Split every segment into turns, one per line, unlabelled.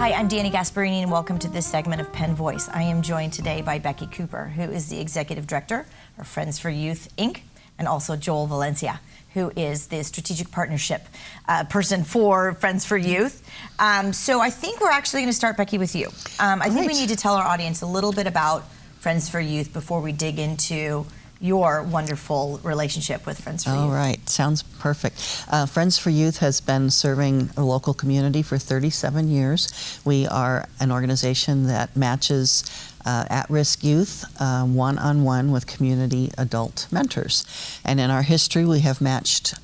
Hi, I'm Danny Gasparini, and welcome to this segment of Penn Voice. I am joined today by Becky Cooper, who is the Executive Director of Friends for Youth, Inc., and also Joel Valencia, who is the Strategic Partnership person for Friends for Youth. So I think we're actually going to start, Becky, with you. I think we need to tell our audience a little bit about Friends for Youth before we dig into your wonderful relationship with Friends for Youth.
All right, sounds perfect. Friends for Youth has been serving a local community for 37 years. We are an organization that matches at-risk youth one-on-one with community adult mentors. And in our history, we have matched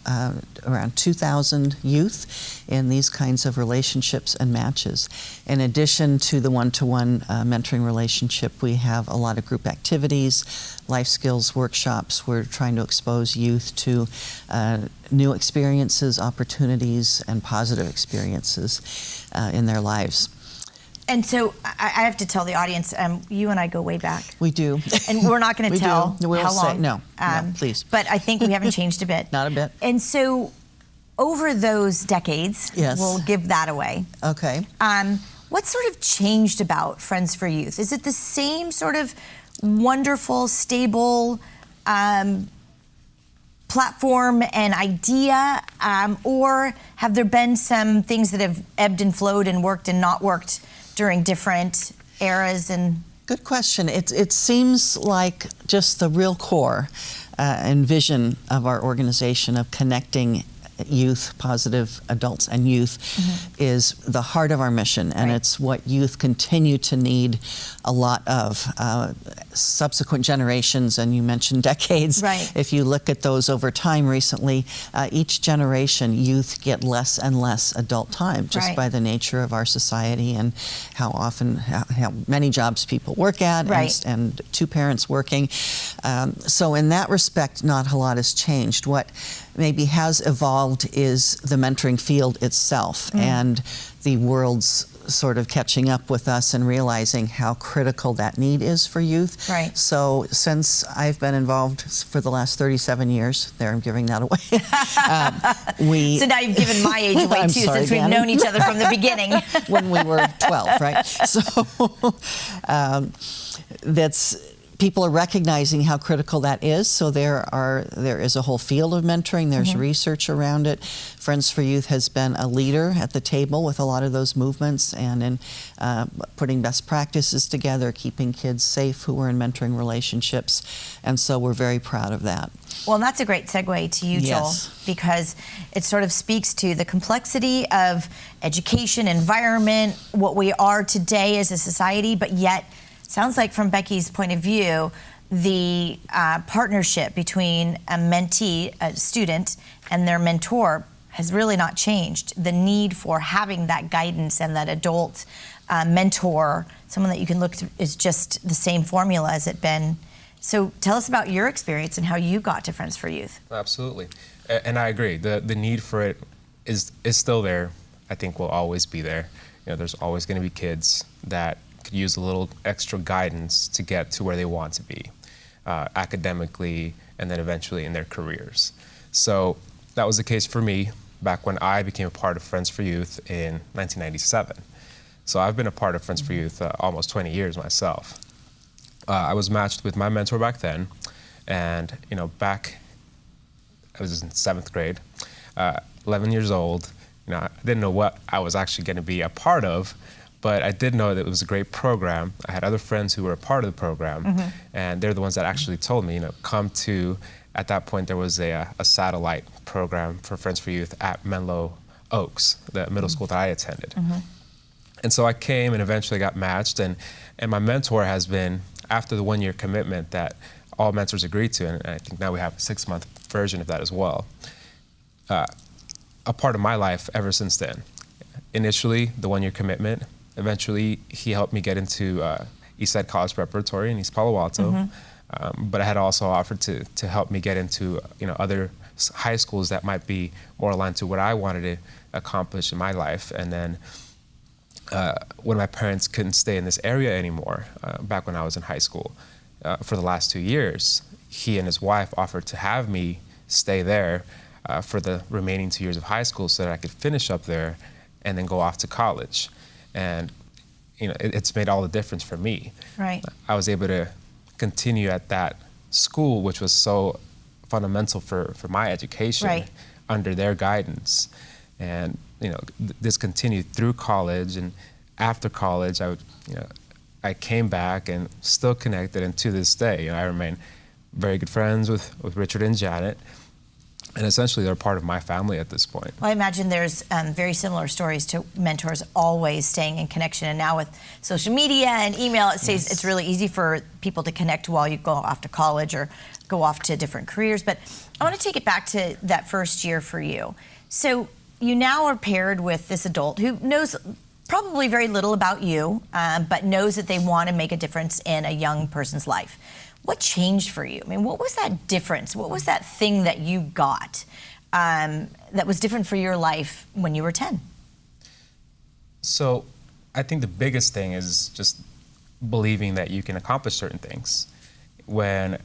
around 2,000 youth in these kinds of relationships and matches. In addition to the one-to-one mentoring relationship, we have a lot of group activities, life skills workshops. We're trying to expose youth to new experiences, opportunities, and positive experiences in their lives.
And so I have to tell the audience, you and I go way back.
We do.
And we're not going to tell how long.
No, please.
But I think we haven't changed a bit.
Not a bit.
And so over those decades,
yes,
we'll give that away.
Okay.
What sort of changed about Friends for Youth? Is it the same sort of wonderful, stable platform and idea, or have there been some things that have ebbed and flowed and worked and not worked during different eras? And
good question. It seems like just the real core and vision of our organization of connecting youth, positive adults and youth, is the heart of our mission, and it's what youth continue to need a lot of. Subsequent generations, and you mentioned decades, if you look at those over time recently, each generation, youth get less and less adult time just by the nature of our society and how often, how many jobs people work at, and two parents working. So in that respect, not a lot has changed. What maybe has evolved is the mentoring field itself and the world's sort of catching up with us and realizing how critical that need is for youth. So since I've been involved for the last 37 years, there I'm giving that away.
So now you've given my age away too, since we've known each other from the beginning.
When we were 12, right? So people are recognizing how critical that is. So there is a whole field of mentoring. There's research around it. Friends for Youth has been a leader at the table with a lot of those movements and in putting best practices together, keeping kids safe who are in mentoring relationships. And so we're very proud of that.
Well, and that's a great segue to you, Joel, because it sort of speaks to the complexity of education, environment, what we are today as a society, but yet sounds like from Becky's point of view, the partnership between a mentee, a student, and their mentor has really not changed. The need for having that guidance and that adult mentor, someone that you can look to, is just the same formula as it been. So tell us about your experience and how you got to Friends for Youth.
Absolutely. And I agree. The need for it is still there. I think will always be there. You know, there's always going to be kids that could use a little extra guidance to get to where they want to be, academically, and then eventually in their careers. So that was the case for me back when I became a part of Friends for Youth in 1997. So I've been a part of Friends for Youth almost 20 years myself. I was matched with my mentor back then, and back, I was in 7th grade, 11 years old. I didn't know what I was actually going to be a part of, but I did know that it was a great program. I had other friends who were a part of the program, and they're the ones that actually told me, come to, at that point there was a satellite program for Friends for Youth at Menlo Oaks, the middle school that I attended. And so I came and eventually got matched, and my mentor has been, after the 1-year commitment that all mentors agreed to, and I think now we have a 6-month version of that as well, a part of my life ever since then. Initially, the 1-year commitment. Eventually, he helped me get into Eastside College Preparatory in East Palo Alto, but I had also offered to help me get into other high schools that might be more aligned to what I wanted to accomplish in my life. And then when my parents couldn't stay in this area anymore, back when I was in high school, for the last 2 years, he and his wife offered to have me stay there for the remaining 2 years of high school so that I could finish up there and then go off to college. And it's made all the difference for me.
Right.
I was able to continue at that school, which was so fundamental for my education,
right,
under their guidance. And this continued through college, and after college, I came back and still connected, and to this day, I remain very good friends with Richard and Janet. And essentially, they're part of my family at this point.
Well, I imagine there's very similar stories to mentors always staying in connection. And now with social media and email, it's really easy for people to connect while you go off to college or go off to different careers. But I want to take it back to that first year for you. So you now are paired with this adult who knows probably very little about you, but knows that they want to make a difference in a young person's life. What changed for you? I mean, what was that difference? What was that thing that you got that was different for your life when you were 10?
So I think the biggest thing is just believing that you can accomplish certain things. When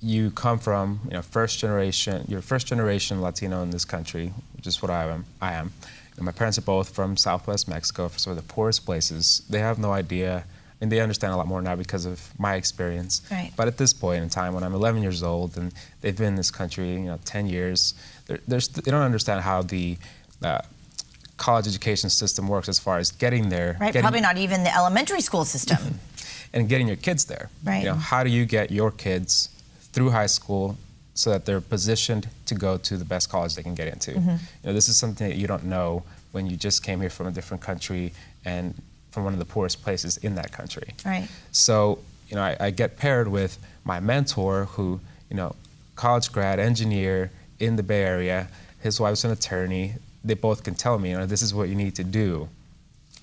you come from, you're first generation Latino in this country, which is what I am. And my parents are both from Southwest Mexico, from some of the poorest places. They have no idea. And they understand a lot more now because of my experience.
Right.
But at this point in time, when I'm 11 years old and they've been in this country, 10 years, they don't understand how the college education system works as far as getting there.
Right. Probably not even the elementary school system.
And getting your kids there.
Right.
How do you get your kids through high school so that they're positioned to go to the best college they can get into?
Mm-hmm.
This is something that you don't know when you just came here from a different country and from one of the poorest places in that country.
Right.
So, I get paired with my mentor who, college grad, engineer in the Bay Area. His wife's an attorney. They both can tell me, this is what you need to do,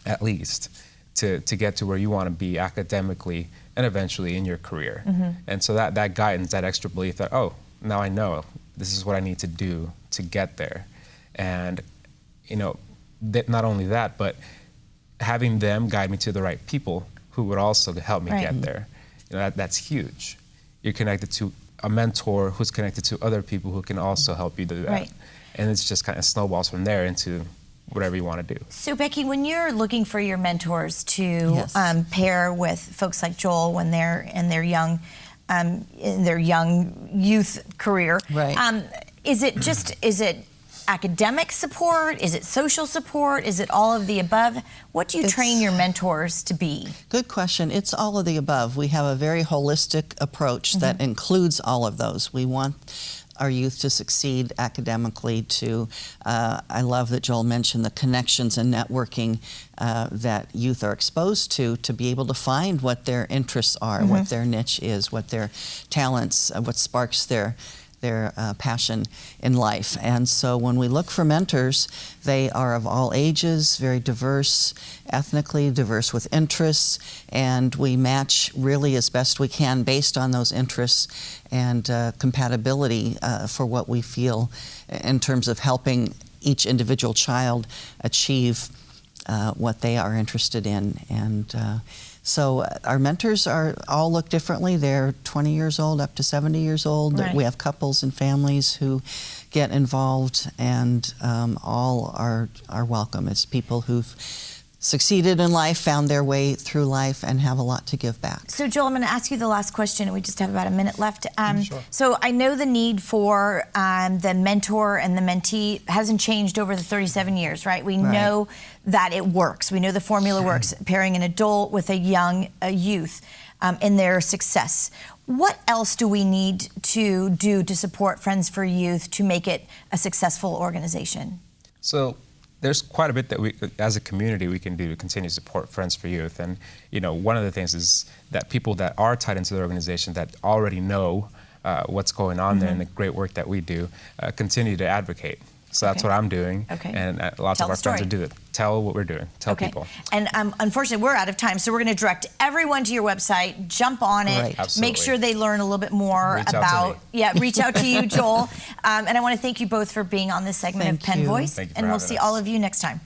at least, to get to where you want to be academically and eventually in your career.
Mm-hmm.
And so that guidance, that extra belief that, now I know this is what I need to do to get there. And, not only that, but having them guide me to the right people who would also help me get there. That's huge. You're connected to a mentor who's connected to other people who can also help you do that.
Right.
And it's just kind of snowballs from there into whatever you want to do.
So Becky, when you're looking for your mentors to pair with folks like Joel when they're in their young youth career,
right.
Is it academic support? Is it social support? Is it all of the above? What do you train your mentors to be?
Good question. It's all of the above. We have a very holistic approach that includes all of those. We want our youth to succeed academically, I love that Joel mentioned the connections and networking that youth are exposed to be able to find what their interests are, what their niche is, what their talents, what sparks their passion in life. And so when we look for mentors, they are of all ages, very diverse, ethnically diverse with interests, and we match really as best we can based on those interests and compatibility for what we feel in terms of helping each individual child achieve what they are interested in. And so our mentors all look differently. They're 20 years old up to 70 years old.
Right.
We have couples and families who get involved, and all are welcome. It's people who've succeeded in life, found their way through life, and have a lot to give back.
So Joel, I'm going to ask you the last question, and we just have about a minute left.
Sure.
So I know the need for the mentor and the mentee hasn't changed over the 37 years, right? We know that it works. We know the formula works, pairing an adult with a youth in their success. What else do we need to do to support Friends for Youth to make it a successful organization?
So there's quite a bit that we, as a community, we can do to continue to support Friends for Youth. And, one of the things is that people that are tied into the organization that already know what's going on there and the great work that we do, continue to advocate. So that's what I'm doing.
Okay.
And lots of our friends are doing it. Tell what we're doing. Tell people.
And unfortunately, we're out of time, so we're going to direct everyone to your website. Jump on it.
Right.
Absolutely.
Make sure they learn a little bit more
Reach out
about.
to me.
Reach out to you, Joel. And I want to thank you both for being on this segment of Penn Voice.
Thank you for
and we'll
having
see
us.
all of you next time.